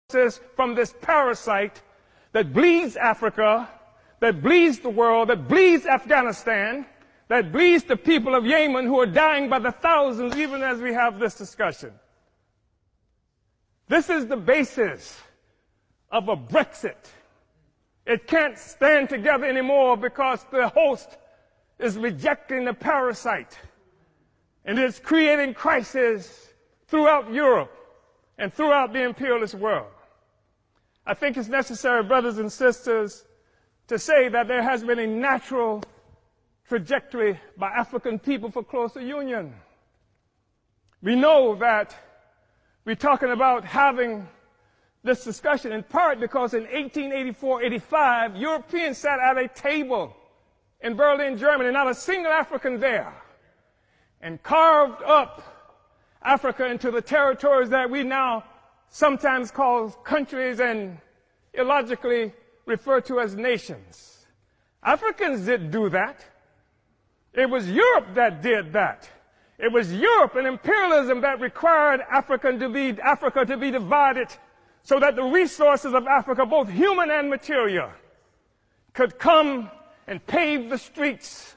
from this parasite that bleeds Africa, that bleeds the world, that bleeds Afghanistan, that bleeds the people of Yemen who are dying by the thousands even as we have this discussion. This is the basis of a Brexit. It can't stand together anymore because the host is rejecting the parasite. And it's creating crisis throughout Europe and throughout the imperialist world. I think it's necessary, brothers and sisters, to say that there has been a natural trajectory by African people for closer union. We know that we're talking about having this discussion in part because in 1884-85, Europeans sat at a table in Berlin, Germany, not a single African there, and carved up Africa into the territories that we now sometimes call countries and illogically refer to as nations. Africans didn't do that. It was Europe that did that. It was Europe and imperialism that required Africa to be divided so that the resources of Africa, both human and material, could come and pave the streets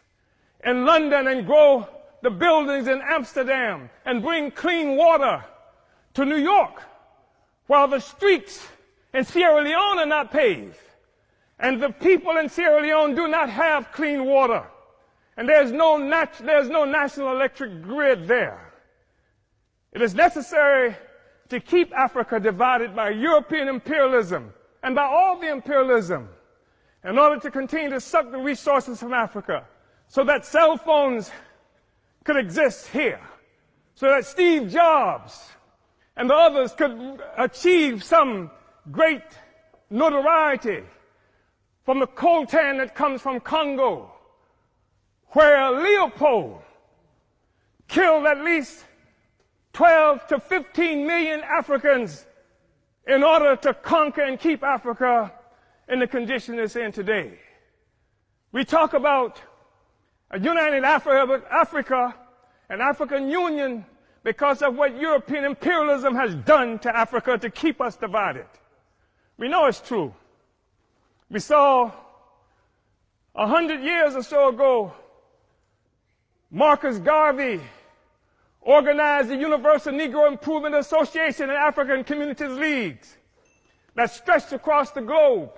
in London and grow the buildings in Amsterdam and bring clean water to New York, while the streets in Sierra Leone are not paved. And the people in Sierra Leone do not have clean water. And there's no national electric grid there. It is necessary to keep Africa divided by European imperialism and by all the imperialism in order to continue to suck the resources from Africa so that cell phones could exist here, so that Steve Jobs and the others could achieve some great notoriety from the coltan that comes from Congo, where Leopold killed at least 12 to 15 million Africans in order to conquer and keep Africa in the condition it's in today. We talk about a united Africa and African Union because of what European imperialism has done to Africa to keep us divided. We know it's true. We saw 100 years or so ago, Marcus Garvey organized the Universal Negro Improvement Association and African Communities Leagues that stretched across the globe.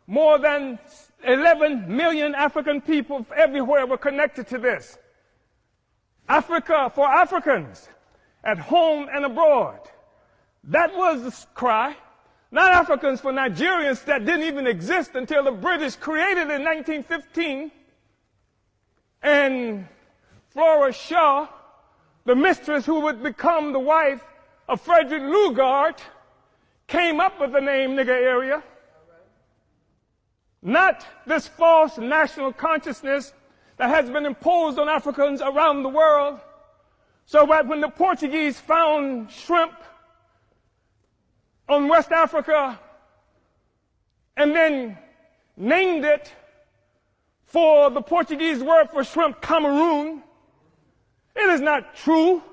More than 11 million African people everywhere were connected to this. Africa for Africans, at home and abroad. That was the cry. Not Africans for Nigerians that didn't even exist until the British created it in 1915. And Flora Shaw, the mistress who would become the wife of Frederick Lugard, came up with the name nigger area. Not this false national consciousness that has been imposed on Africans around the world. So that when the Portuguese found shrimp on West Africa and then named it for the Portuguese word for shrimp, Cameroon, it is not true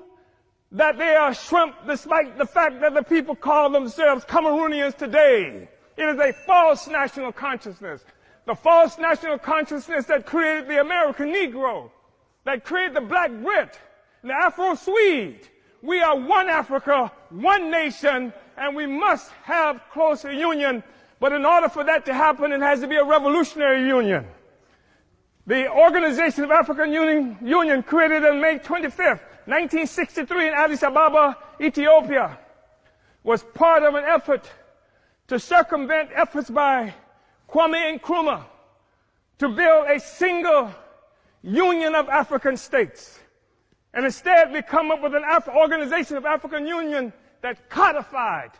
that they are shrimp despite the fact that the people call themselves Cameroonians today. It is a false national consciousness. The false national consciousness that created the American Negro, that created the Black Brit, the Afro-Swede. We are one Africa, one nation, and we must have closer union. But in order for that to happen, it has to be a revolutionary union. The Organization of African Union, created on May 25th, 1963 in Addis Ababa, Ethiopia, was part of an effort to circumvent efforts by Kwame Nkrumah to build a single union of African states. And instead we come up with an Organization of African Union that codified